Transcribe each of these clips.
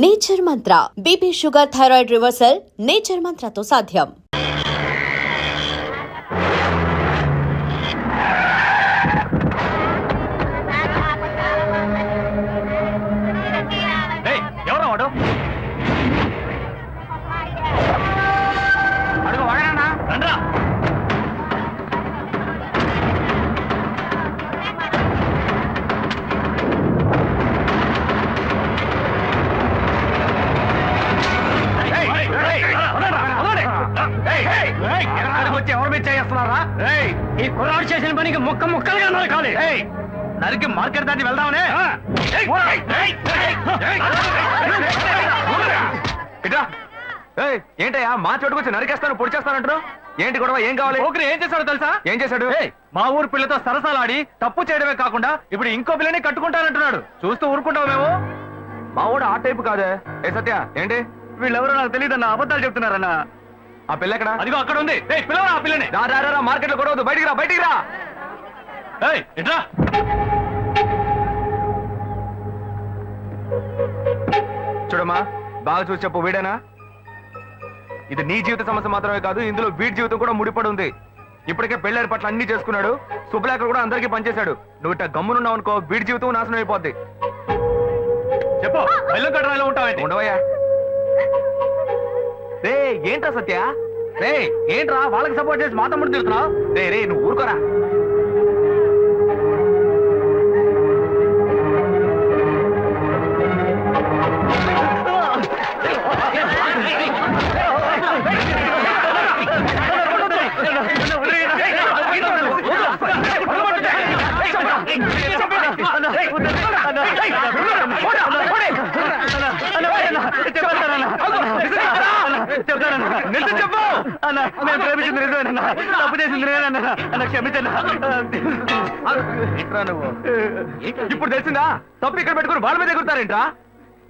Nature Mantra BP sugar thyroid reversal nature మంత్రతో సాధ్యం. ఎవరో వాడు అడుగు వాడనా రండ్రా. వచ్చి ఎవరి మీద చేస్తున్నారా? ఈ కుర్రాడు చేసిన పనికి ముక్క ముక్కలుగా నరకాలి. నరికి మార్కెట్ దాటి వెళ్దామనే. ఏంటయ్యా మా చోటుకొచ్చి నరికేస్తాను పొడి చేస్తానంటారు? ఏంటి గొడవ? ఏం కావాలి? ఒకరు ఏం చేశాడో తెలుసా? ఏం చేశాడు? మా ఊరు పిల్లతో సరసాలాడి తప్పు చేయడమే కాకుండా ఇప్పుడు ఇంకో పిల్లని కట్టుకుంటానంటున్నాడు. చూస్తూ ఊరుకుంటావు మేము? మా ఊడు ఆ టైపు కాదే. ఏ సత్య ఏంటి? వీళ్ళెవరో నాకు తెలియదన్నా, అబద్ధాలు చెప్తున్నారన్నా. ఆ పిల్ల ఎక్కడ? అదిగో అక్కడ ఉంది. పిల్లవా ఆ పిల్లని? రా మార్కెట్ లో గొడవద్దు, బయటికి రా, బయటికి రా. ఎట్రా చూడమ్మా, బాగా చూసి చెప్పు, వీడేనా? ఇది నీ జీవిత సమస్య మాత్రమే కాదు, ఇందులో వీడి జీవితం కూడా ముడిపడి ఉంది. ఇప్పటికే పెళ్లి ఏర్పాట్లు అన్ని చేసుకున్నాడు, శుభలేఖలు కూడా అందరికీ పనిచేశాడు. నువ్వు ఇట్లా గమ్మునున్నావు అనుకో, వీడి జీవితం నాశనం అయిపోద్ది. చెప్పు, బెల్లం కట్టరాలో ఉంటావేంటి? ఉండవయ్యా. రే ఏంట్రా సత్య? రే ఏంట్రా వాళ్ళకి సపోర్ట్ చేసి మా తమ్ముడు తిరుగుతున్నావు? రే నువ్వు ఊరుకోరా. ఇప్పుడు తెలిసిందా? తప్పు ఇక్కడ పెట్టుకుని వాళ్ళ మీద ఎగురుతారేంట్రా?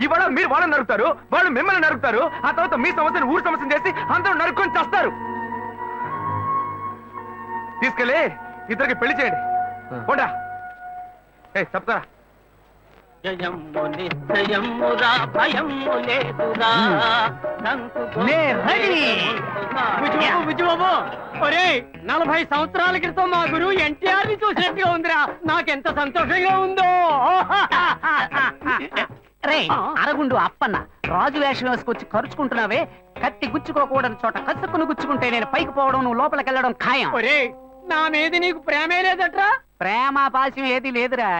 ఇవాళ మీరు వాళ్ళని నరుకుతారు, వాళ్ళు మిమ్మల్ని నరుకుతారు, ఆ తర్వాత మీ సమస్యను ఊరు సమస్యను చేసి అందరూ నరుక్కొని చేస్తారు. తీసుకెళ్ళి ఇద్దరికి పెళ్లి చేయండి. పోండా. చెప్తారా? ఒరే 40 సంవత్సరాల క్రితం మా గురువు ఎన్టీఆర్ ని చూసినట్టుగా ఉందిరా. నాకెంత సంతోషంగా ఉందో. రే అరగుండు అప్పన్న, రాజు వేషం వేసుకొచ్చి ఖర్చుకుంటున్నావే. కత్తి గుచ్చుకోకూడని చోట కసుక్కును గుచ్చుకుంటే నేను పైకి పోవడం, నువ్వు లోపలికి వెళ్ళడం ఖాయం. ఒరే నా మీద నీకు ప్రేమే లేదట్రా? ప్రేమ పాశం ఏది లేదురా.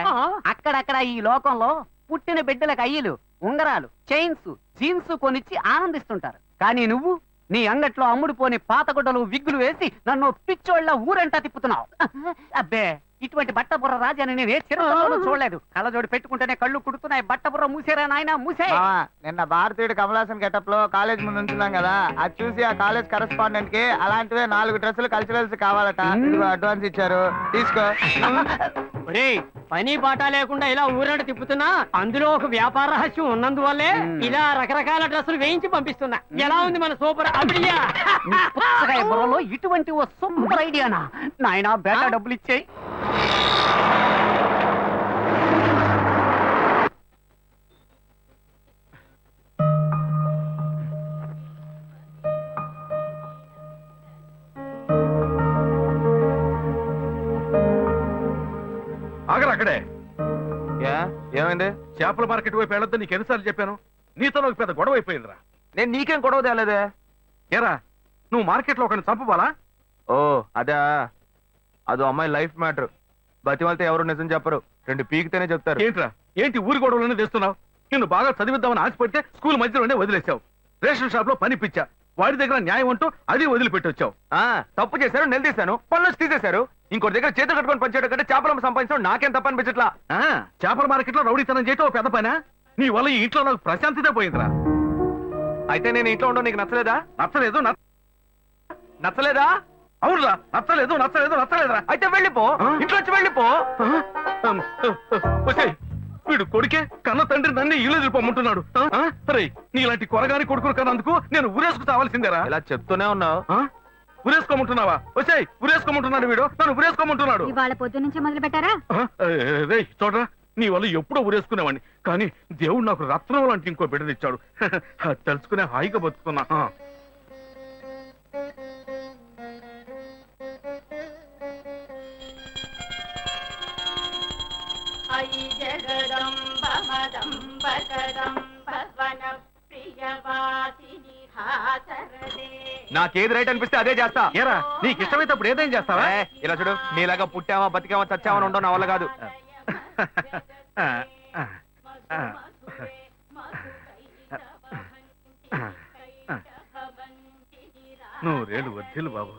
అక్కడక్కడ ఈ లోకంలో పుట్టిన బిడ్డలకు అయ్యలు, ఉంగరాలు, చైన్స్, జీన్స్ కొనిచ్చి ఆనందిస్తుంటారు. కానీ నువ్వు నీ అంగట్లో అమ్ముడుపోని పాతగుడ్డలు, విగ్గులు వేసి నన్ను పిచ్చోళ్ళ ఊరంటా తిప్పుతున్నావు. అబ్బే, ఇటువంటి బట్టబుర్ర రాజాని నేను ఏ చిరతలోనూ చూడలేదు. కళ్ళజోడు పెట్టుకుంటేనే కళ్ళు కుడుతున్నాయి. బట్టబుర్ర మూసేరా నాయన, మూసే. నిన్న భారతీయుడు కమలాసన్ గెటప్ లో కాలేజ్ ముందు ఉంటున్నాం కదా, అది చూసి ఆ కాలేజ్ కరెస్పాండెంట్ కి అలాంటివే 4 డ్రెస్సులు కల్చరల్స్ కావాలట. అడ్వాన్స్ ఇచ్చారు, తీసుకో. ఒరే పని పాట లేకుండా ఇలా ఊరంట తిప్పుతున్నా అందులో ఒక వ్యాపార రహస్యం ఉన్నందువల్లే ఇలా రకరకాల డ్రెస్సులు వేయించి పంపిస్తున్నా. ఎలా ఉంది మన సూపర్ ఐడియా? పుచ్చకాయ బుర్రలో ఇటువంటి ఓ సూపర్ ఐడియానా నాయనా? బేటా డబ్బులు ఇచ్చేయి. ఆగరా అక్కడే. ఏమైంది? చేపల మార్కెట్ వైపు వెళ్ళొద్దు నీకు ఎన్నిసార్లు చెప్పాను? నీతో నాకు పెద్ద గొడవ అయిపోయిందిరా. నేను నీకేం గొడవ తేలేదే. ఏరా నువ్వు మార్కెట్ లో ఒకరిని చంపబాలా? ఓ అదా, అదో అమ్మాయి లైఫ్ మ్యాటర్. బతిమాలితే ఎవరు నిజం చెప్పరు, 2 పీకితేనే చెప్తారు. ఏంట్రా ఏంటి ఊరి గొడవలోనే తెస్తున్నావు? నిన్ను బాగా చదివిద్దామని ఆశపడితే స్కూల్ మధ్యలోనే వదిలేసావు. రేషన్ షాప్ లో పని పిచ్చా, వాడి దగ్గర న్యాయం అంటూ అది వదిలిపెట్టి వచ్చావు. తప్పు చేశారు, నిలదీశాను, పనులు తీసేశారు. ఇంకోటి దగ్గర చేతులు కట్టుకొని పనిచేయడం కంటే చేపలు సంపాదించడం నాకేం తప్ప అనిపించట్లా. చేపల మార్కెట్ లో రౌడీతనం చేయటం పెద్ద పనా? నీ వల్ల ఈ ఇంట్లో నాకు ప్రశాంతత పోయిందిరా. అయితే నేను ఇంట్లో ఉండవు నీకు నచ్చలేదా? నచ్చలేదు. నచ్చలేదా? అవునురా, నచ్చలేదురా. అయితే వెళ్ళిపో, ఇంట్లో వచ్చి వెళ్ళిపో. వీడు కొడుకే కన్న తండ్రి నన్ను ఇల్లు వెళ్ళిపోమంటున్నాడు. నీ ఇలాంటి కొరగాని కొడుకులు కన్నందుకు నేను ఊరేసుకు తావాల్సిందేరా. ఇలా చెప్తూనే ఉన్నావు. ఉరేసుకోమంటున్నావా? వచ్చాయి ఉరేసుకోమంటున్నాడు వీడు, నన్ను ఉరేసుకోమంటున్నాడు. ఇవాళ పొద్దు నుంచి మొదలు పెట్టారా? చూడరా, నీ వల్ల ఎప్పుడో ఊరేసుకునేవాడిని, కానీ దేవుడు నాకు రత్నం లాంటి ఇంకో బిడ్డనిచ్చాడు. అది తలుచుకునే హాయిగా బతుకుతున్నా. అయి జగదంబ మదంబకదంబ వన ప్రియవాసిని హాసరదే. నాకేది రైట్ అనిపిస్తే అదే చేస్తా. ఏరా నీకు ఇష్టమైతే అప్పుడు ఏదైనా చేస్తావా? ఇలా చూడు, నీలాగా పుట్టావా బతికావా చచ్చావా అని ఉండవు నా వల్ల కాదు. నూరేళ్ళు వద్దులు బాబు.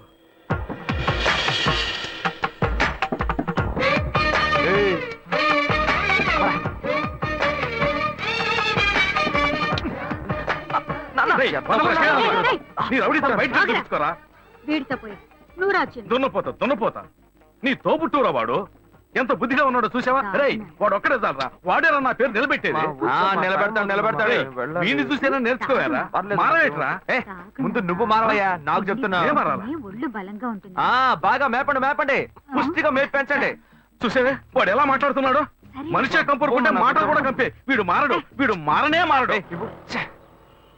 బయట వీడితో పోయి నువ్వు రాజ్యం దున్నపోతా నీ తోబుట్టూరా వాడు. ఎంత బుద్ధిగా ఉన్నాడో చూసావా? రే వాడు ఒక్కడే చాలరా, వాడేరా నా పేరు నిలబెట్టేది. నిలబెడతాడు. వీడిని చూసేనా నేర్చుకోవారా? మారవేట్రా? ముందు నువ్వు మారవయ్యా, నాకు చెప్తున్నా. ఒళ్ళు బలంగా ఉంటుంది. బాగా మేపండి, పుష్టిగా మేపు పెంచండి. చూసావే వాడు ఎలా మాట్లాడుతున్నాడు? మనిషే కంపరుకుంటే మాటలు కూడా కంపే. వీడు మారనే మారడు.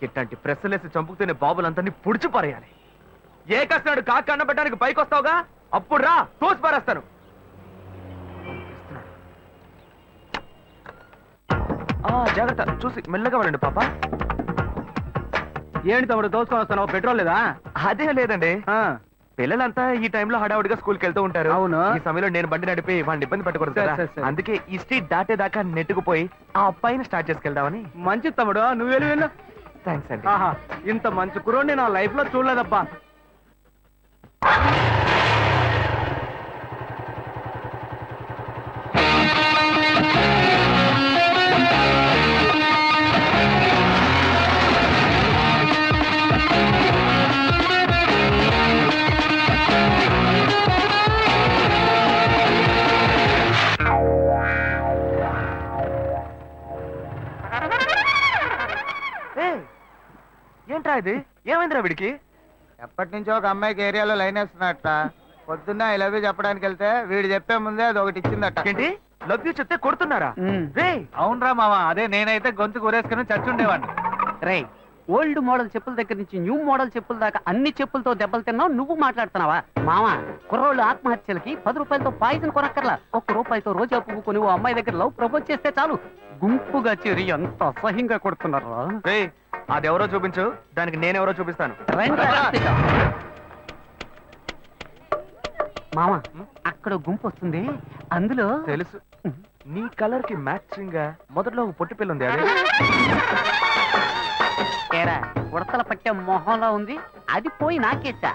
ఇట్లాంటి ప్రెస్సులేసి చంపుకునే బాబులందరినీ పుడిచి పారేయాలి. ఏ కస్తున్నాడు కాకి అన్న పెట్టడానికి పైకి వస్తావుగా, అప్పుడు రా తోసి పారేస్తాను. జాగ్రత్త, చూసి మెల్లగా వెళ్ళండి పాప. ఏంటి తమ్ముడు దోసుకొని వస్తాను, పెట్రోల్ లేదా? అదే లేదండి, పిల్లలంతా ఈ టైంలో హడావుడిగా స్కూల్కి వెళ్తూ ఉంటారు. అవును. ఈ సమయంలో నేను బండి నడిపి వాడిని ఇబ్బంది పెట్టకూడదు కదా. సరే. అందుకే ఈ స్ట్రీట్ దాటేదాకా నెట్టుకుపోయి ఆ అబ్బాయిని స్టార్ట్ చేసుకెళ్దామని. మంచి తమ్ముడు, నువ్వు వెళ్ళు. థ్యాంక్స్ అండి. ఆహా, ఇంత మంచి కుర్రోడిని నా లైఫ్ లో చూడలేదబ్బా. ఏంట్రా ఇది? ఏమైందిరా వీడికి? ఎప్పటి నుంచో ఒక అమ్మాయికి ఏరియాలో లైన్ వేస్తున్నట్ట. పొద్దున్న ఐ లవ్ యూ చెప్పడానికి వెళ్తే వీడు చెప్పే ముందే అది ఒకటి ఇచ్చిందట. ఏంటి లవ్ యూ చెప్తే కొడుతున్నారా? రే అవునరా మావా, అదే నేనైతే గొంతు కూరేసుకుని చచ్చుండేవాడిని. రే, ఓల్డ్ మోడల్ చెప్పుల దగ్గర నుంచి న్యూ మోడల్ చెప్పుల దాకా అన్ని చెప్పులతో దెబ్బలు తిన్నావు, నువ్వు మాట్లాడుతున్నావా? మావా, కుర్రోళ్ళు ఆత్మహత్యలకి 10 రూపాయలతో పాయిజన్ కొనక్కర్లా. 1 రూపాయితో రోజా పువ్వు కొని ఓ అమ్మాయి దగ్గర లవ్ ప్రపోజ్ చేస్తే చాలు, గుంపుగా చేరి ఎంత అసహ్యంగా కొడుతున్నారా. రే అదెవరో చూపించు, దానికి నేనెవరో చూపిస్తాను. మామ, అక్కడ గుంపు వస్తుంది, అందులో తెలుసు, నీ కలర్ కి మ్యాచింగ్ గా మొదట్లో ఒక పొట్టి పిల్ల ఉంది. అదే ఏరా, ఉడతల పట్టే మొహంలో ఉంది, అది పోయి నాకేసా.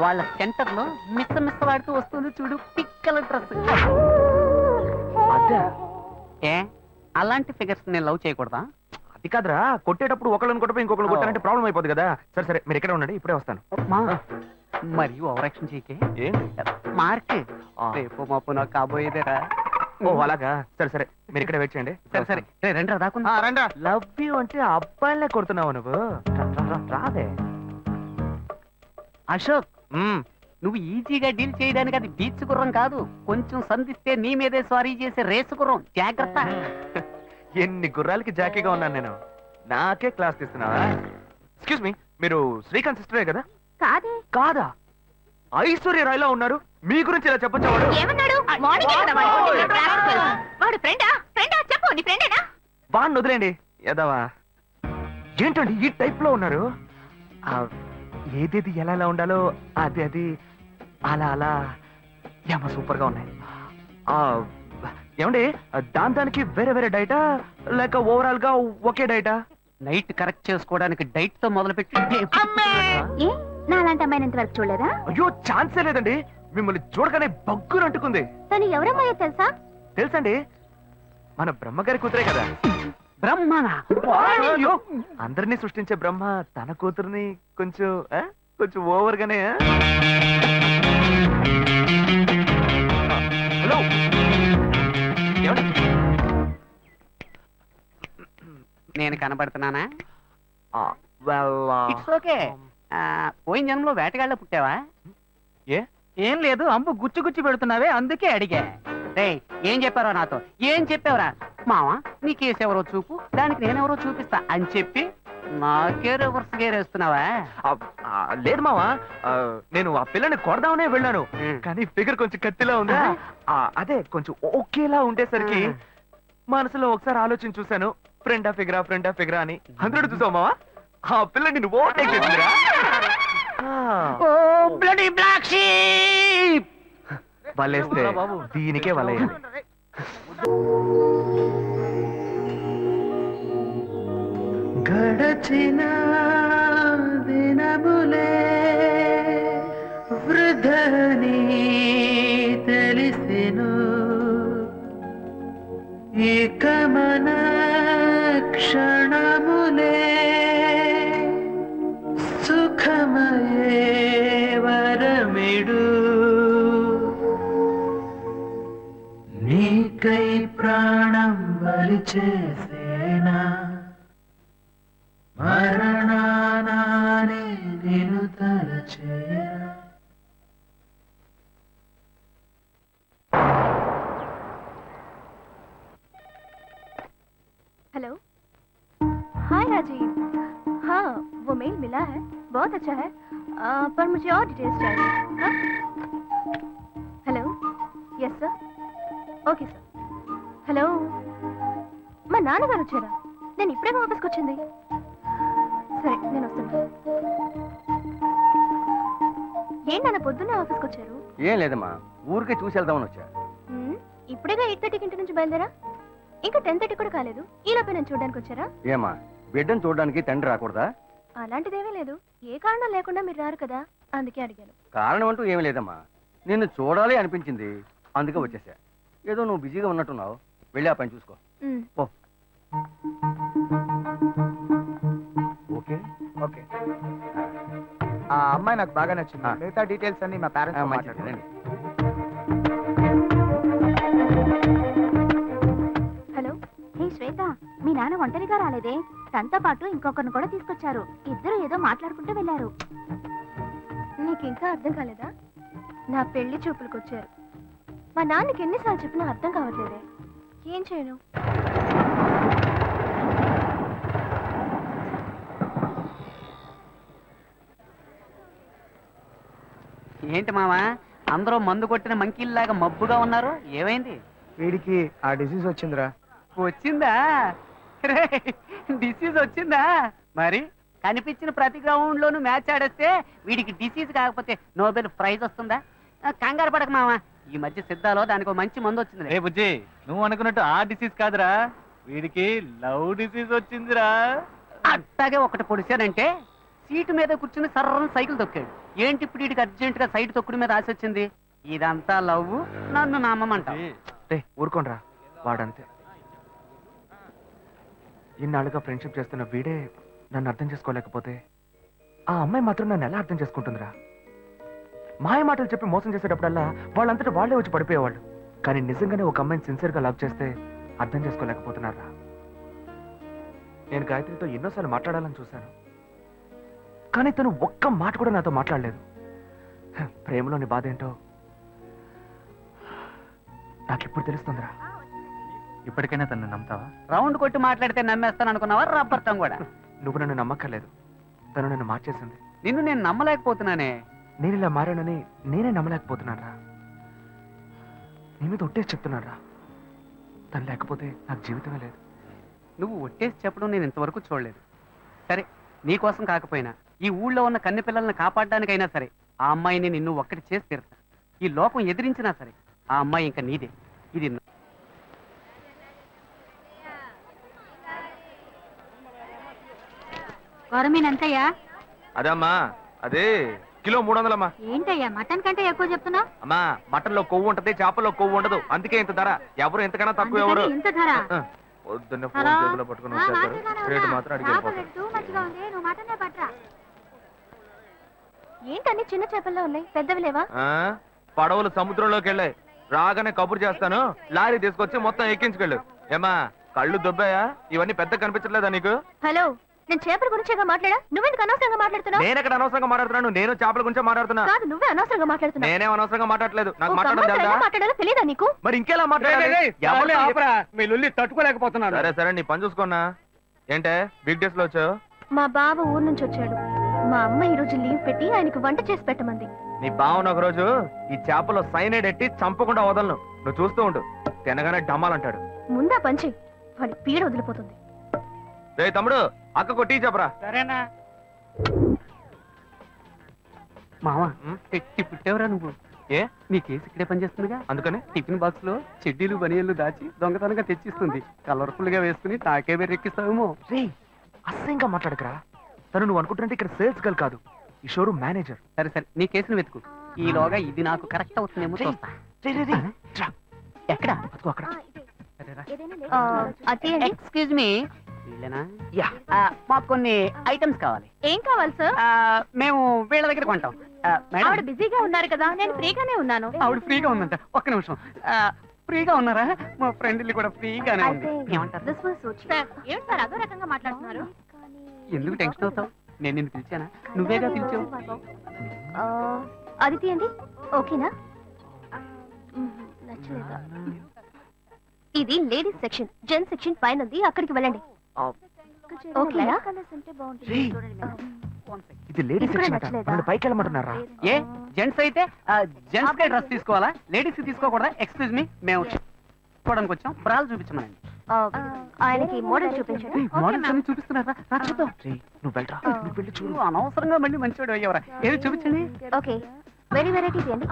వాళ్ళ సెంటర్ లో మిస్సమిస్సలాడుతూ వస్తుంది చూడు, పిక్కల డ్రెస్. అదే ఏ, అలాంటి ఫిగర్స్ నేను లవ్ చేయకూడదా? అది కాదురా, కొట్టేటప్పుడు ఒకళ్ళని కొట్టపోయి ఇంకొకరు కొట్టాలంటే ప్రాబ్లం అయిపోతుంది కదా. సరే సరే, మీరు ఇక్కడ ఉండండి, ఇప్పుడే వస్తాను. మరియు ఓవరాక్షన్ చేయకే. ఏంటి? మార్క్ రేపు మాపు నాకు కాబోయేదేరా. ఓ అలాగా, సరే సరే, మీరు ఇక్కడ వెయిట్ చేయండి. సరే సరే, రండి దాకుందా. రండా. లవ్ యూ అంటే అబ్బాయిలే కొడుతున్నావు నువ్వు. రాదే అశోక్, నువ్వు ఈజీగా డీల్ చేయడానికి అది బీచ్ గుర్రం కాదు, కొంచెం సంధిస్తే నీ మీదే స్వారీ చేసే రేసు గుర్రం, జాగ్రత్త. ఎన్ని గుర్రాలకి జాకీగా ఉన్నాను నేను, నాకే క్లాస్ తీస్తున్నావా? ఎక్స్క్యూజ్ మీ, మీరు శ్రీకాంత్ సిస్టరే కదా? కాదే. కాదా? ఐశ్వర్య రాయ్లా ఉన్నారు, మీ గురించి ఇలా చెప్పొచ్చా? ఏమన్నాడు? మార్నింగ్ కదా వాడు ఫ్రెండా? చెప్పు, నీ ఫ్రెండేనా? బాగా వదిలేండి ఎదవా. ఏంటండి ఈ టైప్ లో ఉన్నారు? ఏదేది ఎలా ఎలా ఉండాలో అది అలా అలా ఏమో సూపర్ గా ఉన్నాయి. ఏమండి, దానికి వేరే వేరే డైటా లేక ఓవరాల్ గా ఒకే డైటా? నైట్ కరెక్ట్ చేసుకోవడానికి డైట్ తో మొదలుపెట్టి నాలాంటి అమ్మాయిని ఇంతవరకు చూడలేదా? అయ్యో ఛాన్సే లేదండి, మిమ్మల్ని చూడగానే బగ్గురు అంటుకుంది. తను ఎవరమ్మాయో తెలుసా? తెలుసండి, మన బ్రహ్మగారి కూతురే కదా. బ్రహ్మనా? అందరినీ సృష్టించే బ్రహ్మ తన కూతుర్ని కొంచెం ఓవర్ గానే. హలో, నేను కనబడుతున్నానా? well, it's okay. పోయిన జన్మలో వేటగాళ్ళ పుట్టావా? ఏ ఏం లేదు, అంబు గుచ్చి గుచ్చి పెడుతున్నావే, అందుకే అడిగా. రేయ్ ఏం చెప్పారో నాతో ఏం చెప్పావురా మావా నీ కేసు ఎవరో చూపు దానికి నేనెవరో చూపిస్తా అని చెప్పి నాకే రివర్స్ గేర్ వేస్తున్నావా లేదు మావా, నేను ఆ పిల్లని కొడదామనే వెళ్ళాను, కానీ ఫిగర్ కొంచెం కత్తిలా ఉందా, అదే కొంచెం ఓకేలా ఉండేసరికి మనసులో ఒకసారి ఆలోచన చూశాను, ఫ్రెండ్ ఆఫ్ ఫిగరా అని. అందరూ చూసావు మావా, ఆ పిల్ల నిన్ను ఓవర్టేక్ చేసిందిరా. ఓ బ్లడీ బ్లాక్ షీప్ వలేస్తే దీనికే వలయ్యాలి. గడచిన దినములే వృధని తెలిసెను, ఇక మన క్షణములే సుఖమయే వరమిడు, నీకై ప్రాణం బలి చేసేనా, మరణానానే నిన్ను తలచేనా. हेलो, हाय राजीव। हाँ, वो मेल मिला है, बहुत अच्छा है, पर मुझे और डिटेल्स चाहिए। हाँ? Hello, yes sir, okay sir. Hello, మా నాన్నగారు వచ్చారా? నేను ఇప్పుడే ఆఫీస్కి వచ్చింది. సరే నేను వస్తాను. ఏంటి నాన్న పొద్దున్నే ఆఫీస్కి వచ్చారు? ఏం లేదమ్మా, ఊరికే చూసి వెళ్దామని వచ్చా. ఇప్పుడేగా 8:30కి ఇంటి నుంచి బయలుదేరా, ఇంకా 10:30 కూడా కాలేదు. ఈలోపే నేను చూడడానికి వచ్చారా? ఏమా బిడ్డను చూడడానికి తండ్రి రాకూడదా? అలాంటిదేమీ లేదు, ఏ కారణం లేకుండా మీరు రారు కదా, అందుకే అడిగాను. కారణం అంటూ ఏమీ లేదమ్మా, నిన్ను చూడాలి అనిపించింది, అందుకే వచ్చేసా. ఏదో నువ్వు బిజీగా ఉన్నట్టున్నావు, వెళ్ళి ఆ పని చూసుకో. ఓ ఓకే ఓకే. ఆ అమ్మాయి నాకు బాగా నచ్చింది. మిగతా డీటెయిల్స్ అన్ని మా పేరెంట్స్ మంచిది. హలో, హే శ్వేత, మీ నాన్న ఒంటరిగా రాలేదే, తనతో పాటు ఇంకొకరిని కూడా తీసుకొచ్చారు. ఇద్దరు ఏదో మాట్లాడుకుంటూ వెళ్ళారు. నీకు ఇంకా అర్థం కాలేదా? నా పెళ్లి చూపులకు వచ్చారు. మా నాన్నకి ఎన్నిసార్లు చెప్పినా అర్థం కావట్లేదే, ఏం చేయను? ఏంటి మావా అందరూ మందు కొట్టిన మంకీల్లాగా మబ్బుగా ఉన్నారు, ఏమైంది? వీడికి ఆ డిసీజ్ వచ్చిందిరా. వచ్చిందా? డిసీజ్ వచ్చిందా? మరి కనిపించిన ప్రతి గ్రౌండ్ లోను మ్యాచ్ ఆడేస్తే వీడికి డిసీజ్ కాకపోతే నోబెల్ ప్రైజ్ వస్తుందా? కంగారు పడక మావా, ఈ మధ్య సిద్ధాలో దానికి ఒక మంచి మందు వచ్చింది. ఏ బుజ్జి, నువ్వు అనుకున్నట్టు ఆ డిసీజ్ కాదురా, వీడికి లవ్ డిసీజ్ వచ్చిందిరా. అట్టాగే ఒకటి పొడిచానంటే సీటు మీద కూర్చుని సర్రం సైకిల్ తొక్కాడు. ఏంటి ఇప్పుడు వీడికి అర్జెంట్ గా సైడ్ తొక్కుడు మీద ఆశ వచ్చింది? ఇదంతా లవ్, నన్ను నమ్మమంట. ఊరుకోనరా, వాడంతే. ఇన్నాళ్ళుగా ఫ్రెండ్షిప్ చేస్తున్న వీడే నన్ను అర్థం చేసుకోలేకపోతే ఆ అమ్మాయి మాత్రం నన్ను ఎలా అర్థం చేసుకుంటుందిరా? మాయ మాటలు చెప్పి మోసం చేసేటప్పుడల్లా వాళ్ళంతటా వాళ్ళే వచ్చి పడిపోయేవాళ్ళు, కానీ నిజంగానే ఒక అమ్మాయిని సిన్సియర్ గా లవ్ చేస్తే అర్థం చేసుకోలేకపోతున్నారా? నేను గాయత్రితో ఎన్నోసార్లు మాట్లాడాలని చూశాను, కానీ తను ఒక్క మాట కూడా నాతో మాట్లాడలేదు. ప్రేమలోని బాధ ఏంటో నాకిప్పుడు తెలుస్తుందిరా. ఇప్పటికైనా తను నమ్ముతావా? రౌండ్ కొట్టి మాట్లాడితే నమ్మేస్తాను అనుకున్నావా? రబ్బర్తం కూడా. నువ్వు నన్ను నమ్మక్కర్లేదు, తను నన్ను మార్చేసింది. నిన్ను నేను నమ్మలేకపోతున్నానే. నేను ఇలా మారానని నేనే నమ్మలేకపోతున్నాను రా. నీ మీద ఒట్టేసి చెప్తున్నాను రా, తను లేకపోతే నాకు జీవితమే లేదు. నువ్వు ఒట్టేసి చెప్పడం నేను ఇంతవరకు చూడలేదు. సరే, నీకోసం కాకపోయినా ఈ ఊళ్ళో ఉన్న కన్నె పిల్లల్ని కాపాడడానికైనా సరే ఆ అమ్మాయిని నిన్ను ఒక్కటి చేసి తీరుతా. ఈ లోకం ఎదిరించినా సరే ఆ అమ్మాయి ఇంకా నీదే. ఇది కొరమీనంతయ్యా? అదమ్మా, అదే కిలో 300 అమ్మా. ఏంటయ్యా మటన్ కంటే ఎక్కువ చెప్తున్నావు? అమ్మా, మటన్ లో కొవ్వు ఉంటది, చేపల్లో కొవ్వు ఉండదు, అందుకే ఇంత ధర. ఎవరు ఎంతకన్నా తక్కువ ఎవరు. ఇంత ధర? పొద్దున్నే ఫోన్ చేతిలో పట్టుకుని వచ్చేస్తారు, రేటు మాత్రం అడిగి వెళ్ళిపోతారు. ఏంటన్ని చిన్న చేపల్లో ఉన్నాయి, పెద్దవి లేవా? పడవలు సముద్రంలోకి వెళ్ళాయి, రాగానే కబురు చేస్తాను, లారీ తీసుకొచ్చి మొత్తం ఎక్కించుకెళ్ళు. ఏమా, కళ్ళు దొబ్బాయా? ఇవన్నీ పెద్ద కనిపించట్లేదా నీకు? హలో, నేను చేపల గురించేగా మాట్లాడా నువ్వెందుకు అనవసరంగా మాట్లాడుతున్నావు నేను ఎక్కడ అనవసరంగా మాట్లాడుతున్నాను, నేను చేపల గురించే మాట్లాడుతున్నా. కాదు నువ్వే అనవసరంగా మాట్లాడుతున్నావు నేనేం అనవసరంగా మాట్లాడలేదు, నాకు ఒక మాట్లాడడం అమ్మాయితో తెలుసా? ఎలా మాట్లాడాలో తెలియదా నీకు మరి ఇంకెలా మాట్లాడాలి? చాలే ఆపరా, మీ లొల్లి తట్టుకోలేకపోతున్నాడు. సరే సరే, నీ పని చూసుకున్నా. ఏంటే వీక్ డేస్ లో వచ్చావు? మా బావ ఊరు నుంచి వచ్చాడు. మా అమ్మ ఈ రోజు లీవ్ పెట్టి ఆయనకు వంట చేసి పెట్టమంది. నీ బావును ఒక రోజు ఈ చేపలో సైనైడ్ ఎట్టి చంపకుండా వదలను. నువ్వు చూస్తూ ఉండు, తినగానే డమ్మాలంటాడు. ముందా పంచి వాడి పీడ వదిలిపోతుంది. రే తమ్ముడు, అక్కకు టీ చెప్పరా. సరేనా మామ ఉమ్, ఎట్టి పుట్టేవరా నువ్వు? ఏ నీ కేసు ఇక్కడే పనిచేస్తుందిగా. అందుకని టిఫిన్ బాక్స్ లో చెడ్డీలు బనియన్లు దాచి దొంగతనంగా తెచ్చిస్తుంది. కలర్ఫుల్ గా వేసుకుని నాకే బెర్రెక్కిస్తావేమో. రే అసహ్యంగా మాట్లాడకరా. తను నువ్వు అనుకుంటున్నట్టు ఇక్కడ సేల్స్ గర్ల్ కాదు, ఈ షోరూమ్ మేనేజర్. సరే సరే, నీ కేసును వెతుకు. ఈలోగా ఇది నాకు కరెక్ట్ అవుతుందేమో చూస్తా. ఎక్కడ? అదిగో అక్కడ. Excuse me, yeah. మాకు కొన్ని ఐటమ్స్ కావాలి. ఏం కావాలి సార్? మేము వీళ్ళ దగ్గర కొంటాం. మేడం, ఆవిడ బిజీగా ఉన్నారు కదా, నేను ఫ్రీగానే ఉన్నాను. ఆవిడ ఫ్రీగా ఉందంట. ఒక్క నిమిషం. ఫ్రీగా ఉన్నారా? మా ఫ్రెండ్ కూడా ఫ్రీగానే ఉంది. ఏమంటారు? సార్ ఏంటి సార్ అదో రకంగా మాట్లాడుతున్నారు? ఎందుకు టెన్షన్ అవుతావు? నేను నిన్ను పిలిచానా? నువ్వేగా పిలిచావు. అది తీయండి. ఓకేనా? నచ్చలేదా? ఇది లేడీస్ సెక్షన్, జెంట్స్ సెక్షన్ పైన ఉంది, అక్కడికి వెళ్ళండి. ఓకేనా? ఇది లేడీస్ ఇది కూడా సెక్షన్ నచ్చలేదా? నన్ను పైకి వెళ్ళమంటున్నారా? ఏ జెంట్స్ అయితే జెంట్స్ కే డ్రెస్ తీసుకోవాలా? లేడీస్ తీసుకోకూడదా? ఎక్స్క్యూజ్ మీ, మేము చూడడానికి వచ్చాం. బ్రాలు చూపించమనండి. ఆయనకి మోడల్ చూపించండి. మోడల్స్ అన్ని చూపిస్తున్నారా? రా చూద్దాం. రేయ్, నువ్వు వెళ్ళరా, నువ్వు వెళ్ళి చూడు. నువ్వు అనవసరంగా మళ్ళీ మంచివాడు అయ్యేవరా. ఏది చూపించండి. ఓకే, వెరైటీ తీయండి.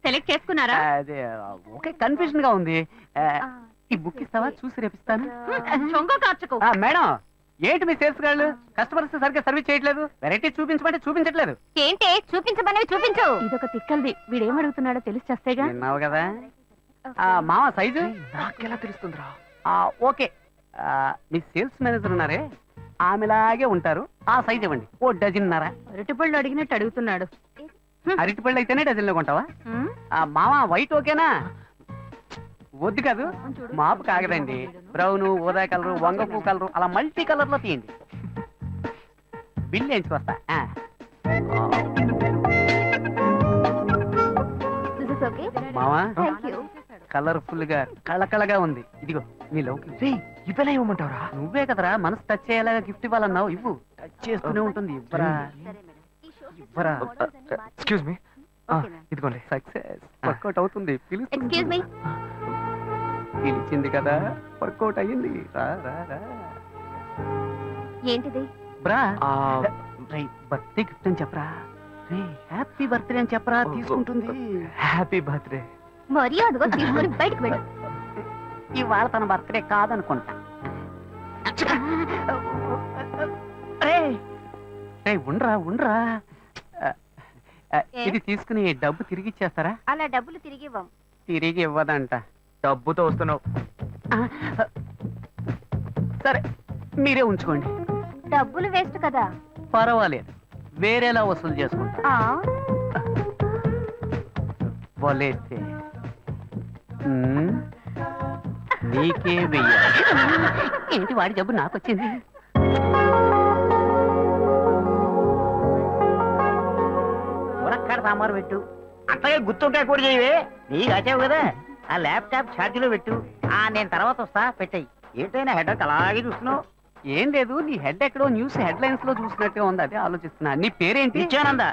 సెలెక్ట్ చేసుకున్నారా? అదే ఓకే, కన్ఫ్యూజన్ గా ఉంది. ఈ బుక్ ఇస్తావా? చూసి రేపిస్తాను. చొంగ కార్చుకో. మేడం, ఏంటి మీ సేల్స్ గాళ్ళు కస్టమర్స్ సరిగ్గా సర్వీస్ చేయట్లేదు? వెరైటీ చూపించమంటే చూపించట్లేదు. ఏంటి చూపించమనేవి చూపించు. ఇదొక తిక్కల్ది, వీడేం అడుగుతున్నాడో తెలిసి చేస్తేగా. విన్నావు కదా. మామ సైజు నాకెలా తెలుస్తుందిరా? ఓకే. మీ సేల్స్ మేనేజర్ ఉన్నారే, ఆమెలాగే ఉంటారు. ఆ సైజ్ ఇవ్వండి. ఓ డజన్నర. అరటిపళ్ళు అడిగినట్టు అడుగుతున్నాడు. అరటిపళ్ళు అయితేనే డజన్లో కొంటావా? మామ వైట్ ఓకేనా? వద్దు కాదు, మాపు కాగదండి. బ్రౌన్, ఊదా కలరు, వంగపూ కలరు, అలా మల్టీ కలర్ లో తీయండి. బిల్ వేయించుకొస్తా. మామా కలర్ఫుల్ గా కళకళగా ఉంది. ఇదిగో నీ లోకి. ఇవ్వలే ఇవ్వమంటావరా? నువ్వే కదరా మనసు టచ్ చేయాలగా గిఫ్ట్ ఇవ్వాలన్నావు. ఇవ్వు. టచ్ చేస్తూనే ఉంటుంది. ఇవ్వరా ఇవ్వరా. ఎక్స్క్యూజ్ మీ, ఇదిగోండి. సక్సెస్. వర్కౌట్ అవుతుంది. Excuse me. పిలిచింది కదా, వర్కౌట్ అయ్యింది. రా రా రా. ఏంటిది? బ్రా, బర్త్డే గిఫ్ట్ అని చెప్పరా. హ్యాపీ బర్త్డే అని చెప్పరా, తీసుకుంటుంది. Happy birthday. మర్యాదగా తీసుకొని బయటకు వెళ్ళు. ఇవాళ తన బర్త్డే కాదనుకుంటా. ఉండరా ఉండరా. ఇది తీసుకుని డబ్బు తిరిగి ఇచ్చేస్తారా? అలా డబ్బులు తిరిగి ఇవ్వం. తిరిగి ఇవ్వదంట. డబ్బుతో వస్తున్నావు. సరే మీరే ఉంచుకోండి. డబ్బులు వేస్ట్ కదా. పర్వాలేదు, వేరేలా వసూలు చేసుకుంటా. బోలేస్తే నీకే వెయ్యాలి. ఏంటి వాడి జబ్బు నాకు వచ్చింది? మురక్కడ సాంబారు పెట్టు. అట్లాగే గుత్తుంటే కూడా చేయవే. నీకు వచ్చావు కదా, ఆ ల్యాప్టాప్ ఛార్జీలో పెట్టు. నేను తర్వాత వస్తా, పెట్టాయి. ఏంటైనా హెడ్ అలాగే చూస్తున్నావు? ఏం లేదు, నీ హెడ్ ఎక్కడో న్యూస్ హెడ్ లైన్స్ లో చూసినట్టుగా ఉంది. అదే ఆలోచిస్తున్నా. నీ పేరేంటి? నిత్యానంద.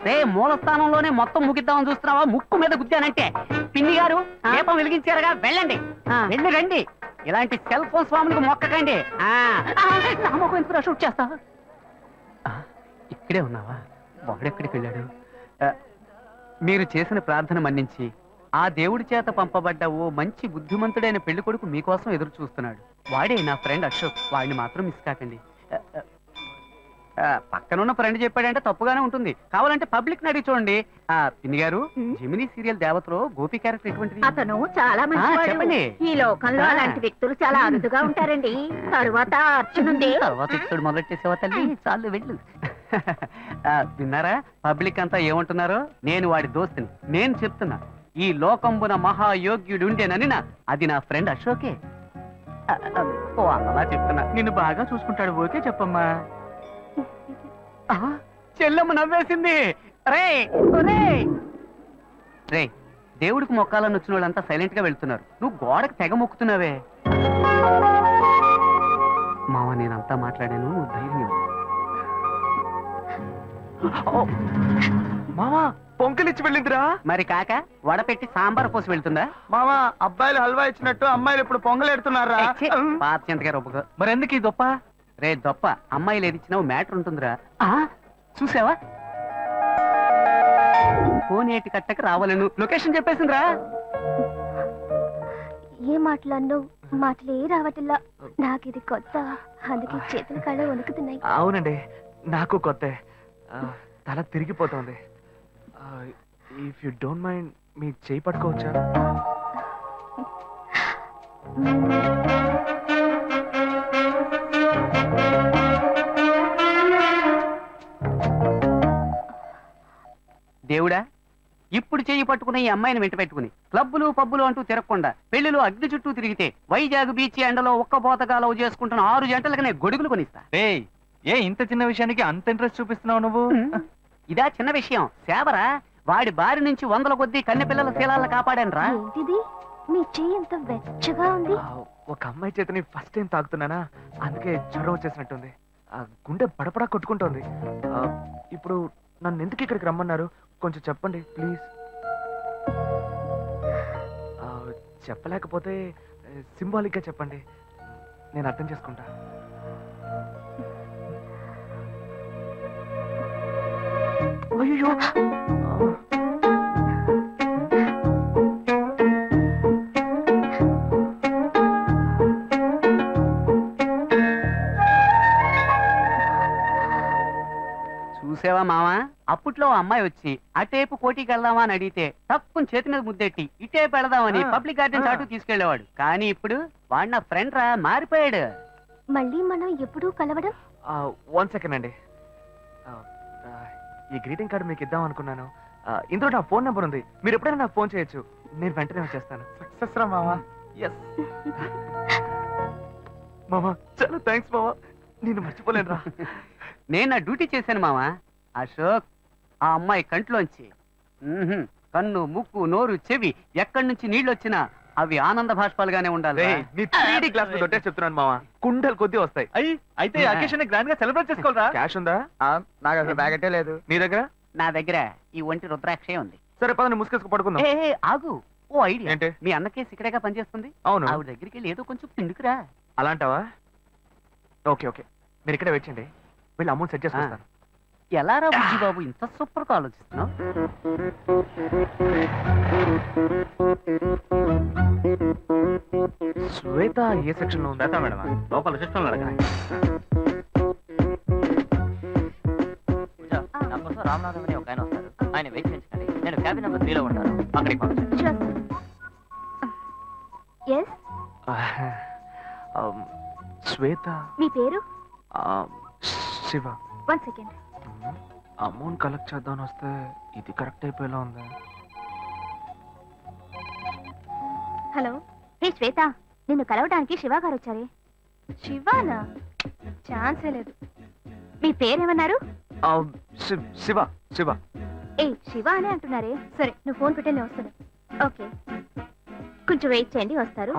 రే, మూల స్థానంలోనే మొత్తం ముగిద్దామని చూస్తున్నావా? ముక్కు మీద గుద్దానంటే. పిన్ని గారు దీపం వెలిగించారుగా, వెళ్ళండి. వెళ్ళి రండి. ఇలాంటి సెల్ ఫోన్ స్వాములకు మొక్కకండి. షూట్ చేస్తా. ఇక్కడే ఉన్నావా? వాడెక్కడికి వెళ్ళాడు? మీరు చేసిన ప్రార్థన మన్నించి ఆ దేవుడి చేత పంపబడ్డ ఓ మంచి బుద్ధిమంతుడైన పెళ్లి కొడుకు మీకోసం ఎదురు చూస్తున్నాడు. వాడే నా ఫ్రెండ్ అశోక్. వాడిని మాత్రం మిస్ కాకండి. పక్కనున్న ఫ్రెండ్ చెప్పాడంటే తప్పుగానే ఉంటుంది. కావాలంటే పబ్లిక్ అడిగి చూడండి. పిన్ని గారు, జెమినీ సీరియల్ దేవతలో గోపి క్యారెక్టర్ ఎటువంటిది? అతను చాలా మంచివాడు. చెప్పండి. ఈ లోకంలో అలాంటి వ్యక్తులు చాలా అరుదుగా ఉంటారండి. తరువాత అర్చునుంది. తర్వాత ఇచ్చుడు మొదలెట్టేసేవా తల్లి? చాలు వెళ్ళు. విన్నారా పబ్లిక్ అంతా ఏమంటున్నారో? నేను వాడి దోస్తుని. నేను చెప్తున్నా, ఈ లోకంబున మహాయోగ్యుడు ఉండేనని అది నా ఫ్రెండ్ అశోకే. ఓ అలా చెప్తున్నా. నిన్ను బాగా చూసుకుంటాడు, ఓకే చెప్పమ్మా. చెల్లెమ్మ నవ్వేసింది. రే రే, దేవుడికి మొక్కాలని వచ్చిన వాళ్ళంతా సైలెంట్ గా వెళ్తున్నారు, నువ్వు గోడకు తెగ మొక్కుతున్నావే. మావ నేనంతా మాట్లాడాను, నువ్వు ధైర్యం ఇవ్వు. మామా పొంకలిచ్చి వెళ్ళిందిరా. మరి కాక వడపెట్టి సాంబార్ పోసి వెళ్తుందా? మామా అబ్బాయిలు హల్వా ఇచ్చినట్టు అమ్మాయిలు ఇప్పుడు పొంగలెడుతున్నారా? పాత చింతగా రొబ్బకు. మరి ఎందుకు ఈ దొప్ప? రే దొప్ప, అమ్మాయిలు ఏది ఇచ్చినా మ్యాటర్ ఉంటుందిరా. చూసావా, కోనేటి కట్టకు రావాలను లొకేషన్ చెప్పేసిందిరా. ఏ మాటలన్నో మాటలే రావట్లా. నాకు ఇది కొత్త, అందుకే చేతుల కాళ్ళు వణుకుతున్నాయి. అవునండి, నాకు కొత్త. తల తిరిగిపోతుంది. ఇఫ్ యు డోంట్ మైండ్ మీ చేయి పట్టుకోవచ్చా? దేవుడా, ఇప్పుడు చెయ్యి పట్టుకుని ఈ అమ్మాయిని వెంట పెట్టుకుని క్లబ్బులు పబ్బులు అంటూ తిరగకుండా పెళ్లిలో అగ్ని చుట్టూ తిరిగితే వైజాగ్ బీచ్ ఎండలో ఒక్క పోతగా లవ్ చేసుకుంటున్న 6 జంటలకు నేను గొడుగులు కొనిస్తా. ఏ ఇంత చిన్న విషయానికి అంత ఇంట్రెస్ట్ చూపిస్తున్నావు నువ్వు? ఇదా చిన్న విషయం? సేవరా, వాడి బారి నుంచి 100 కొద్దీ కన్నె పిల్లల శీలాలను కాపాడాను రా. ఏంటిది, మీ చెయ్యి ఎంత వెచ్చగా ఉంది. ఒక అమ్మాయి చేతని ఫస్ట్ టైం తాగుతున్నానా, అందుకే జ్వరం వచ్చేసినట్టుంది. గుండె బడపడా కొట్టుకుంటోంది. ఇప్పుడు నన్ను ఎందుకు ఇక్కడికి రమ్మన్నారు కొంచెం చెప్పండి ప్లీజ్. చెప్పలేకపోతే సింబాలిక్ గా చెప్పండి, నేను అర్థం చేసుకుంటా. అయ్యో చూసావా మావా, అప్పట్లో అమ్మాయి వచ్చి అటేపు కోటికి వెళ్దామా అని అడిగితే తక్కువ చేతి మీద ముద్దెట్టి ఇటేపు వెళదామని పబ్లిక్ గార్డెన్ చాటు తీసుకెళ్లేవాడు. కానీ ఇప్పుడు వాడు నా ఫ్రెండ్ రా, మారిపోయాడు. మళ్ళీ మనం ఎప్పుడూ కలవడం? 1 సెకండ్ అండి. ఈ గ్రీటింగ్ కార్డు మీకు ఇద్దాం అనుకున్నాను. ఇందులో నా ఫోన్ నెంబర్ ఉంది, మీరు ఎప్పుడైనా నాకు ఫోన్ చేయొచ్చు, నేను వెంటనే వచ్చేస్తాను. సక్సెస్ రా మావా. ఎస్ మామా, చాలా థ్యాంక్స్ మామా, నేను మర్చిపోలేను రా. నేను నా డ్యూటీ చేశాను మావా. అశోక్, ఆ అమ్మాయి కంట్లోంచి కన్ను ముక్కు నోరు చెవి ఎక్కడి నుంచి నీళ్ళు వచ్చినా అవి ఆనంద భాష్పాలుగానే ఉండాలి. చెప్తున్నాను మామా, కుండలు కొద్ది వస్తాయి. అయితే అకేషన్ గ్రాండ్ గా సెలబ్రేట్ చేసుకోవాలరా. క్యాష్ ఉందా? నాకు అసలు బ్యాగెటే లేదు. నీ దగ్గర? నా దగ్గర ఈ ఒంటి రుద్రాక్షే ఉంది. సరే పదని ముసుకేసుకు పడుకుందాం. ఆగు, ఓ ఐడియా. ఏంటి? మీ అన్న కేసు ఇక్కడేగా పనిచేస్తుంది. అవును. ఆవిడ దగ్గరికి వెళ్ళి ఏదో కొంచెం పిండుకురా. అలాంటావా? ఓకే ఓకే, మీరు ఇక్కడే వెయిట్ చేయండి, వెళ్ళి అమౌంట్ సెట్ చేసుకుంటాను. ఎలా రా బుజ్జి బాబు, ఇంత సూపర్ గా ఆలోచిస్తున్నావు? శ్వేత ఏ సెక్షన్ లో ఉందా మేడం? లోపల సిస్టమ్ రామనాథం అని ఒక ఆయన వస్తారు, ఆయన వెయిట్ చేయించండి. నేను క్యాబిన్ నెంబర్ 3లో ఉంటాను, అక్కడికి పంపించండి. శ్వేత. మీ పేరు? శివ. 1 సెకండ్. అమౌంట్ కలెక్ట్ చేద్దామని వస్తే ఇది కరెక్ట్ అయిపోయేలా ఉంది. హలో, హే శ్వేత, నిన్ను కలవడానికి శివ గారు వచ్చారే. శివానా? ఛాన్సే లేదు. మీ పేరేమన్నారు? శివ. శివ. ఏ శివ అనే అంటున్నారే. సరే, నువ్వు ఫోన్ పెట్టే నేను వస్తాను. ఓకే, కొంచెం వెయిట్ చేయండి, వస్తారు.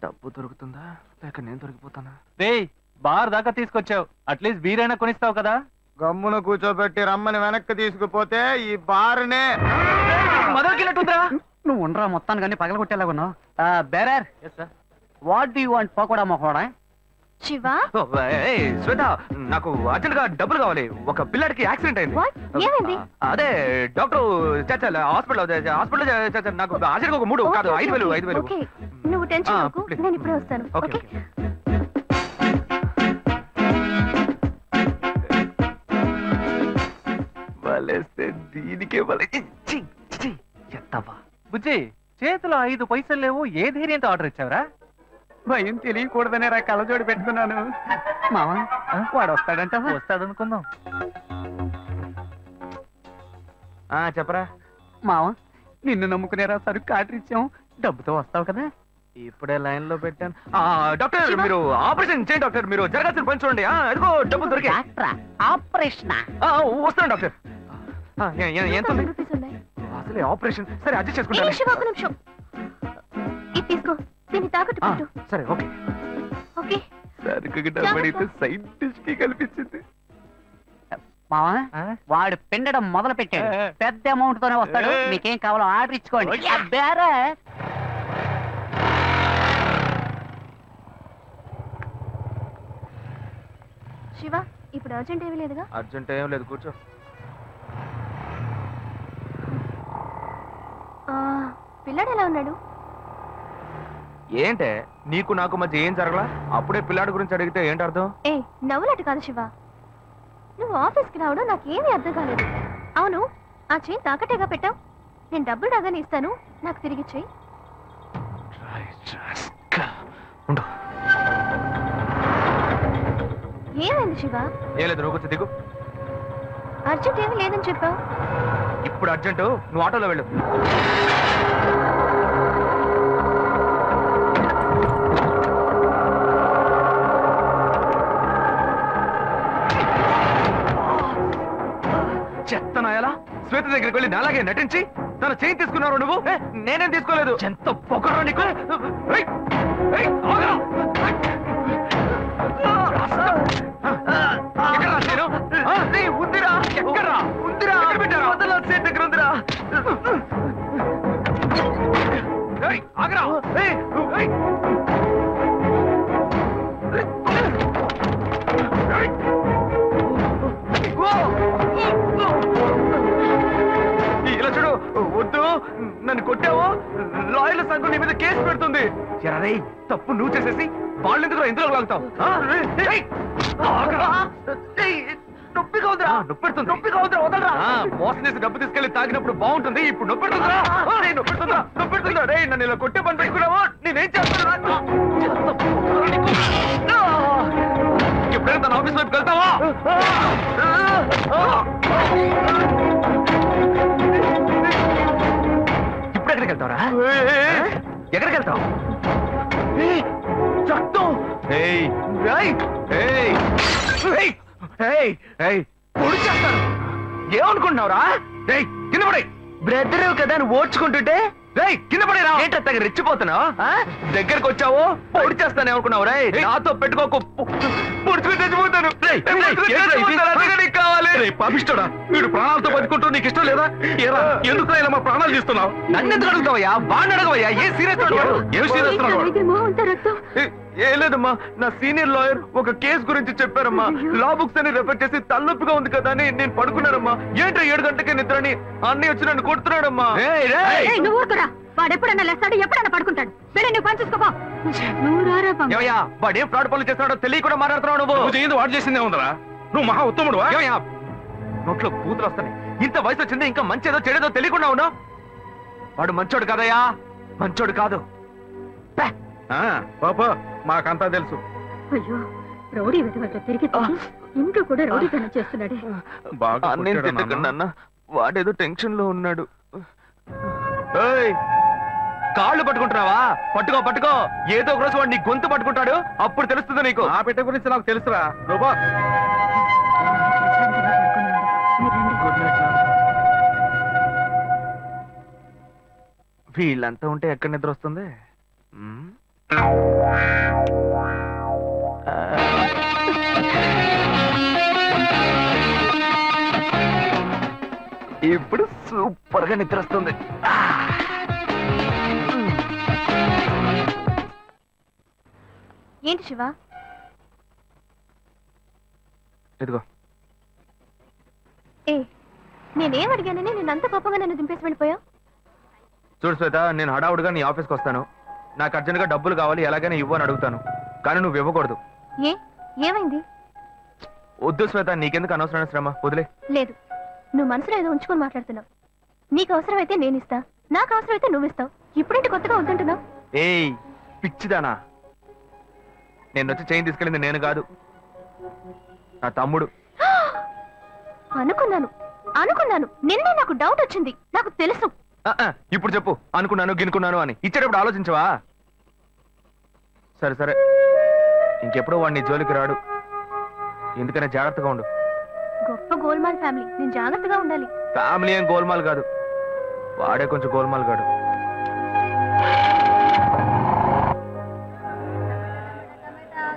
డబ్బు దొరుకుతుందా లేక నేను దొరికిపోతానా? బార్ దాకా తీసుకొచ్చావు, అట్లీస్ట్ బీరైనా కొనిస్తావు కదా. గమ్మున కూర్చోబెట్టి రమ్మని వెనక్కి తీసుకుపోతే ఈ బారునే మొదలుకినట్టుందిరా. నువ్వు ఉండరా, మొత్తాన్ని కానీ పగలగొట్టేలాగున్నావు. Bearer, what do you want? Pakoda మొకోడా? శివ, శ్వేత, నాకు అర్జెంట్ గా డబ్బులు కావాలి. ఒక పిల్లడికి యాక్సిడెంట్ అయింది. What? ఏమైంది? అదే డాక్టర్ హాస్పిటల్ నాకు అర్జెంట్ ఒక 3 కాదు 5,000. ఓకే, నువ్వు టెన్షన్ అవ్వకు, please. నేను ఇప్పుడే వస్తాను. Okay okay. వలేస్తే దీనికే ఎత్తవా. బుజ్జి, చేతిలో 5 పైసలు లేవు, ఏ ధైర్యంతో ఆర్డర్ ఇచ్చావురా? భయం తెలియకూడదనే రా కళ్ళజోడి పెట్టుకున్నాను. మావా వాడు వస్తాడంట. వస్తాడనుకుందాం. చెప్పరా మావా నిన్ను నమ్ముకునేరా సరుకు ఆర్డర్ ఇచ్చాం, డబ్బుతో వస్తావు కదా. ఇప్పుడే లైన్ లో పెట్టాను. డాక్టర్ మీరు ఆపరేషన్ చేయండి డాక్టర్. మీరు జరగాల్సిన పని చూడండి. అదిగో డబ్బులు దొరికి డాక్టరా ఆపరేషన్? వస్తాను డాక్టర్. ఎంత ఉంది? రూపీస్ ఉన్నాయి. అసలే ఆపరేషన్. సరే అడ్జస్ట్ ఏ చేసుకుంటాను. శివ, ఒక నిమిషం. ఇది తీసుకో, దీన్ని తాకట్టు పెట్టు. సరే ఓకే. ఓకే. సరుకు డబ్బడితే సైంటిస్ట్ కి కల్పించింది. మావా వాడు పిండడం మొదలు పెట్టాడు. పెద్ద అమౌంట్ తోనే వస్తాడు. మీకేం కావాలో ఆర్డర్ ఇచ్చుకోండి. బేరే శివ, ఇప్పుడు అర్జెంట్ ఏమీ లేదుగా? అర్జెంట్ ఏం లేదు, కూర్చో. పిల్లాడు ఎలా ఉన్నాడు? ఏంటే నీకు నాకు మధ్య ఏం జరగలా? అప్పుడే పిల్లాడి గురించి అడిగితే ఏంటి అర్థం? ఏ నవ్వులట్టు కాదు శివ, నువ్వు ఆఫీస్కి రావడం నాకేమీ అర్థం కాలేదు. అవును, ఆ చైన్ తాకట్టేగా పెట్టావు. నేను డబ్బులు రాగానే ఇస్తాను, నాకు తిరిగి చెయ్యి. ఏమైంది శివ? ఏం లేదు, నువ్వు కూర్చో, దిగు. అర్జెంట్ ఏమీ లేదని చెప్పావు. ఇప్పుడు అర్జెంటు, నువ్వు ఆటోలో వెళ్ళు. చెత్తనాయాలా శ్వేత దగ్గరికి వెళ్ళి నాలాగే నటించి తన చైన్ తీసుకున్నారు నువ్వు. నేనేం తీసుకోలేదు. ఎంత పొగరా నీకు. ఏయ్, ఏయ్, ఆగరా. ఎక్కడ్రా చైను? ఉందిరా. ఎక్కడ్రా? ఉందిరా. ఎక్కడ పెట్టారా? వదల, చైన్ దగ్గర ఉందిరా. ఏయ్, ఆగరా. ఏయ్, ఏయ్. ఇలా చూడు, వద్దు. నన్ను కొట్టావు, లాయర్ల సంఘం నీ మీద కేసు పెడుతుంది. ఎరే, తప్పు నువ్వు చేసేసి వాళ్ళు ఎందుకు ఇందులో లాగుతావు? నొప్పిగా ఉందిరా. నొప్పెడుతుంది. నొప్పిగా ఉందిరా, వదలరా. మోసం చేసి డబ్బు తీసుకెళ్లి తాగినప్పుడు బాగుంటుంది, ఇప్పుడు నొప్పెడుతుందిరా. నొప్పెడుతుందా? నొప్పెడుతుందా? రే, నన్ను ఇలా కొట్టే పని పెట్టుకున్నావా? నేనేం చేస్తాను? ఎప్పుడైనా తన ఆఫీస్ వైపు వెళ్తావా? ఇప్పుడు ఎక్కడికి వెళ్తావరా? ఎక్కడికి వెళ్తావు? పొడి చేస్తాను. ఏమనుకుంటున్నావురా? కింద పడే. బ్రదర్ కదా నువ్వు ఓడ్చుకుంటుంటే కింద పడేరా. ఏంటో రెచ్చిపోతున్నావు? దగ్గరకు వచ్చావు, పొడి చేస్తాను ఏమనుకున్నావు? రే, నాతో పెట్టుకోకు, పొడుచుకుని తెచ్చిపోతాను. కావాలి పాపిస్తాడా? వీడు ప్రాణాలతో బతుకుంటూ నీకు ఇష్టం లేదా? ఎందుకు ఇలా మా ప్రాణాలు తీస్తున్నావు? నన్ను ఎందుకు అడుగుతావయ్యా? బాగా అడగవయ్యా. ఏ సీరియస్ ఏం సీరియస్? ఏం లేదమ్మా, నా సీనియర్ లాయర్ ఒక కేసు గురించి చెప్పారమ్మా. లా బుక్స్ అని రెఫర్ చేసి తలనొప్పిగా ఉంది కదా అని నేను పడుకున్నానమ్మా. ఏంటో 7 గంటలకే నిద్రని అన్నయ్య వచ్చి నన్ను కొడుతున్నాడమ్మా. వాడెప్పుడన్నా లేస్తాడు, ఎప్పుడన్నా పడుకుంటాడు. వేరే నువ్వు పని చూసుకోపో. నువ్వు రారా పండు. ఏమయ్యా, వాడు ఏం ఫ్రాడ్ పనులు చేస్తున్నాడో తెలియకుండా మాట్లాడుతున్నావు నువ్వు. నువ్వు చేయింది వాడు చేసిందే ఉందరా. నువ్వు మహా ఉత్తముడు. ఏమయ్యా, నోట్లో కూతురు వస్తాయి. ఇంత వయసు వచ్చింది, ఇంకా మంచేదో చెడేదో తెలియకుండా ఉన్నావు. వాడు మంచోడు కాదయ్యా, మంచోడు కాదు. పాపా, మాకంతా తెలుసు. అయ్యో, రౌడీ వెతవట తిరిగి ఇంట్లో కూడా రౌడీతనం చేస్తున్నాడే. బాగా నేను తిట్టకండి అన్న, వాడేదో టెన్షన్ లో ఉన్నాడు. కాళ్ళు పట్టుకుంటున్నావా? పట్టుకో పట్టుకో. ఏదో ఒక రోజు వాడు నీ గొంతు పట్టుకుంటాడు, అప్పుడు తెలుస్తుంది నీకు. ఆ బిడ్డ గురించి నాకు తెలుసురా. నువ్వు వీళ్ళంతా ఉంటే ఎక్కడ నిద్ర వస్తుంది? ఇప్పుడు సూపర్ గా నిద్ర వస్తుంది. ఏంటి శివ? ఇదిగో. ఏ, నేనేం అడిగానని నేను అంత కోపంగా నన్ను దింపేసి వెళ్ళిపోయావు? చూడు శ్వేత, నేను హడావుడిగా నీ ఆఫీస్కి వస్తాను. నాకు అర్జెంట్గా డబ్బులు కావాలి, ఎలాగైనా ఇవ్వు అని అడుగుతాను. కానీ నువ్వు ఇవ్వకూడదు. ఏ, ఏమైంది? వద్దు శ్వేత, నీకెందుకు అనవసరమైన శ్రమ, వదిలే. లేదు, నువ్వు మనసులో ఏదో ఉంచుకొని మాట్లాడుతున్నావు. నీకు అవసరమైతే నేను ఇస్తా, నాకు అవసరమైతే నువ్వు ఇస్తావు. ఇప్పుడేంటి కొత్తగా వద్దంటున్నావు? ఏయ్ పిచ్చిదానా, నేను వచ్చి చైన్ తీసుకెళ్ళింది నేను కాదు, నా తమ్ముడు. అనుకున్నాను నిన్నే నాకు డౌట్ వచ్చింది. నాకు తెలుసు. ఇప్పుడు చెప్పు, అనుకున్నాను గినుకున్నాను అని ఇచ్చేటప్పుడు ఆలోచించవా? సరే సరే, ఇంకెప్పుడు వాడిని జోలికి రాడు, ఎందుకనే జాగ్రత్తగా ఉండు. గొప్ప గోల్మాల్ ఫ్యామిలీ, నేను జాగ్రత్తగా ఉండాలి. ఫ్యామిలీ ఏం గోల్మాల్ కాదు, వాడే కొంచెం గోల్మాల్ కాడు.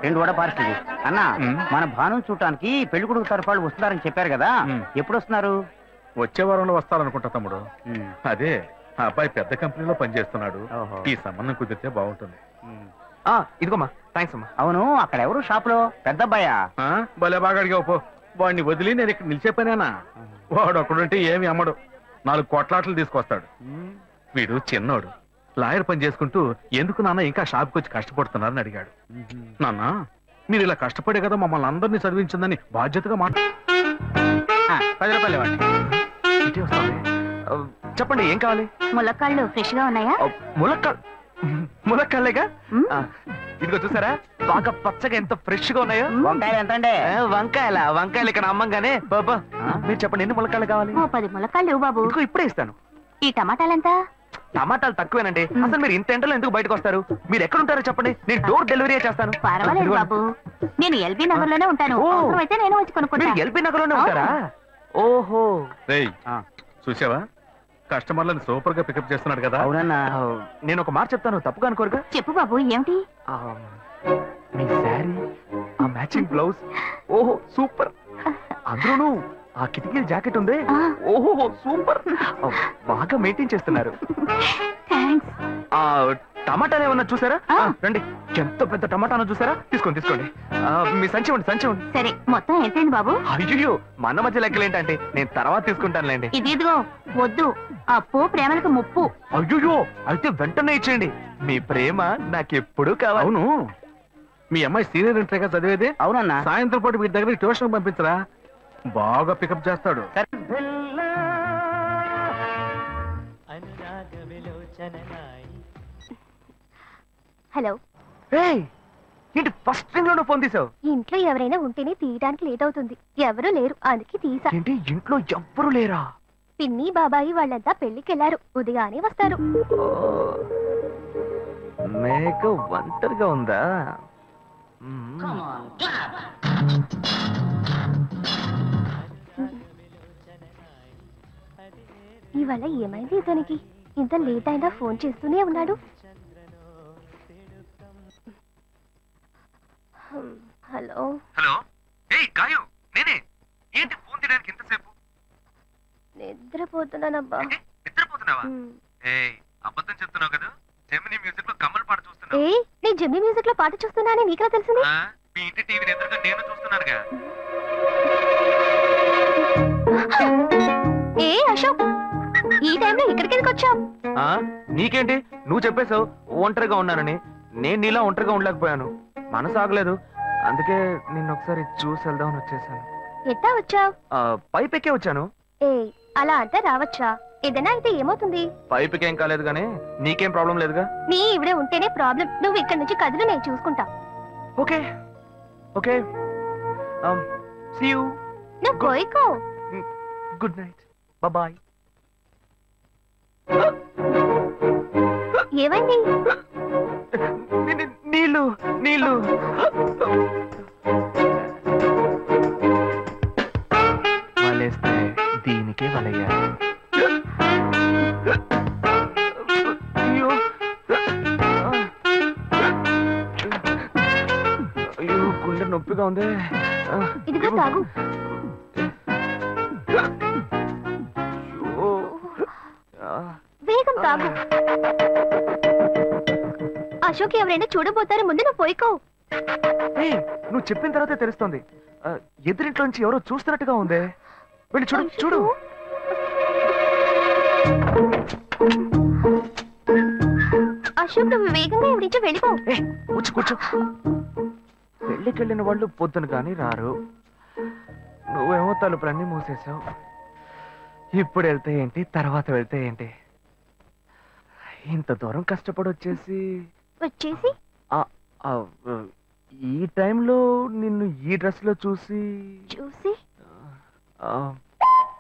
రెండు వడ పార్సల్ అన్న. మన భాను చూడటానికి పెళ్లి కొడుకు తరఫు వాళ్ళు వస్తున్నారని చెప్పారు కదా, ఎప్పుడు వస్తున్నారు? వచ్చే వారంలో వస్తారనుకుంటా తమ్ముడు. అదే ఆ అబ్బాయి పెద్ద కంపెనీలో పనిచేస్తున్నాడు, ఈ సంబంధం కుదిరితే బాగుంటుంది. ఇదిగోమ్మా, థ్యాంక్స్ అమ్మా. అవును, అక్కడ ఎవరు షాప్ లో? పెద్ద అబ్బాయా? భలే బాగా అడిగావు పో. వాడిని వదిలి నేను ఇక్కడ నిలిచే పనేనా? వాడు ఒక్కడుంటే ఏమి అమ్మడు, 4 కోట్లాట్లు తీసుకొస్తాడు. వీడు చిన్నోడు, లాయర్ పని చేసుకుంటూ ఎందుకు నాన్న ఇంకా షాప్కి వచ్చి కష్టపడుతున్నారని అడిగాడు. నాన్న, మీరు ఇలా కష్టపడే కదా మమ్మల్ని అందరినీ చదివించిందని బాధ్యతగా 10 రూపాయలు ఇవ్వండి. చెప్పండి, ఏం కావాలి? ములక్కాళ్ళు ఫ్రెష్ గా ఉన్నాయా? ములక్కాళ్ళేగా. ఇదిగో చూసారా, బాగా పచ్చగా ఎంత ఫ్రెష్ గా ఉన్నాయో. వంకాయలు ఎంత అండి? వంకాయలు ఇక్కడ అమ్మంగానే. బాబా, మీరు చెప్పండి, ఎన్ని ములక్కాళ్ళు కావాలి? 10 ములక్కాళ్ళు ఇవ్వు బాబు. ఇదిగో ఇప్పుడే ఇస్తాను. ఈ టమాటాలు ఎంత? టమాటాలు తక్కువేనండి. అసలు మీరు ఇంత ఎండలో ఎందుకు బయటకు వస్తారు? మీరు ఎక్కడ ఉంటారో చెప్పండి, నేను డోర్ డెలివరీ చేస్తాను. పర్వాలేదు బాబు, నేను ఎల్బీ నగర్ లోనే ఉంటాను. అయితే నేను వచ్చి కొనుక్కుంటా. ఎల్బీ నగర్ లోనే ఉంటారా? ఓహో. రేయ్, చూసావా కస్టమర్లను సూపర్ గా పికప్ చేస్తున్నాడు కదా. అవునన్నా. నేను ఒక మాట చెప్తాను, తప్పుగా అనుకోరుగా? చెప్పు బాబు, ఏమిటి? మీ శారీ, ఆ మ్యాచింగ్ బ్లౌజ్, ఓహో సూపర్. అందులోనూ ఆ కిటికీల జాకెట్ ఉంది, ఓహో సూపర్. బాగా మెయింటైన్ చేస్తున్నారు. టమాటాలు ఏమన్నా చూసారా? రండి, ఎంత పెద్ద టమాటాను చూసారా? తీసుకోండి తీసుకోండి. మీ సంచి ఉండి సంచి ఉండి. సరే, మొత్తం ఎంతైంది బాబు? అయ్యో, మన మధ్య లెక్కలేంటంటే నేను తర్వాత తీసుకుంటానులేండి. ఇదిగో వద్దు, అప్పు ప్రేమలకు ముప్పు. అయ్యో, అయితే వెంటనే ఇచ్చేయండి. మీ ప్రేమ నాకెప్పుడు కావాలి. అవును, మీ అమ్మాయి సీనియర్ ఇంటర్గా చదివేదే. అవునన్నా. సాయంత్రం పాటు వీటి దగ్గర ట్యూషన్ పంపించరా, బాగా పికప్ చేస్తాడు. హలో. ఏంటి ఫస్ట్ రింగ్ లోనే ఫోన్ తీసావు? ఇంట్లో ఎవరైనా ఉంటేనే తీయడానికి లేట్ అవుతుంది. ఎవరూ లేరు, అందుకే తీసా. ఏంటి ఇంట్లో ఎవ్వరు లేరా? పిన్ని బాబాయి వాళ్ళంతా పెళ్లికెళ్లారు, ఉదయానే వస్తారు. మేక ఒంటరిగా ఉందా? ఇవాళ ఏమైంది ఇతనికి? ఇంత లేట్ అయినా ఫోన్ చేస్తూనే ఉన్నాడు. హలో. హలో. ఏయ్ గాయు, నేనే. ఏంటి ఫోన్ తీయడానికి ఎంతసేపు? నిద్రపోతున్నానబ్బా. నిద్రపోతున్నావా? ఏయ్, అబద్ధం చెప్తున్నావు కదా. జెమినీ మ్యూజిక్ లో కమల్ పాట చూస్తున్నా. ఏ, నేను జెమినీ మ్యూజిక్ లో పాట చూస్తున్నానని నీకెలా తెలిసింది? మీ ఇంటి టీవీని ఎదురుగా నేను చూస్తున్నానుగా. ఏ అశోక్, ఈ టైంలో ఇక్కడికి ఎందుకు వచ్చావు? నీకేంటి, నువ్వు చెప్పేశావు ఒంటరిగా ఉన్నానని. నేను నీలా ఒంటరిగా ఉండలేకపోయాను, మనసు ఆగలేదు. అందుకే నిన్న ఒకసారి చూసి వెళ్దామని వచ్చేసాను. ఎట్టా వచ్చావు? పైపెక్కే వచ్చాను. ఏ, అలా అంటే రావచ్చా? ఏదైనా అయితే ఏమవుతుంది? పైపెక్కేం కాలేదు గానీ నీకేం ప్రాబ్లం లేదుగా. నీ ఇవిడే ఉంటేనే ప్రాబ్లం. నువ్వు ఇక్కడ నుంచి కదులు, నేను చూసుకుంటా. Okay okay, see you. నువ్వు కోయికో. Good night, bye. ఏమైంది? నీళ్ళు నీళ్ళు. వలేస్తే దీనికే వలయ్యా. అయ్యో అయ్యో, గుండె నొప్పిగా ఉంది. ఇదిగో తాగు. వేగం తాగు. అశోక్ ఎవరైనా చూడబోతారు, ముందు నువ్వు పోయికో. నువ్వు చెప్పిన తర్వాతే తెలుస్తుంది. ఎదురింట్లో నుంచి ఎవరో చూస్తున్నట్టుగా ఉంది. వెళ్ళి చూడు చూడు. అశోక్, నువ్వు వేగంగా ఇవి నుంచి వెళ్ళిపో. కూర్చో కూర్చో. పెళ్ళికెళ్ళిన వాళ్ళు పొద్దున కానీ రారు. నువ్వేమో తలుపులన్నీ మూసేశావు. ఇప్పుడు వెళ్తే ఏంటి, తర్వాత వెళ్తే ఏంటి? ఇంత దూరం కష్టపడి వచ్చేసి ఈ టైంలో నిన్ను ఈ డ్రెస్ లో చూసి చూసి ఆ,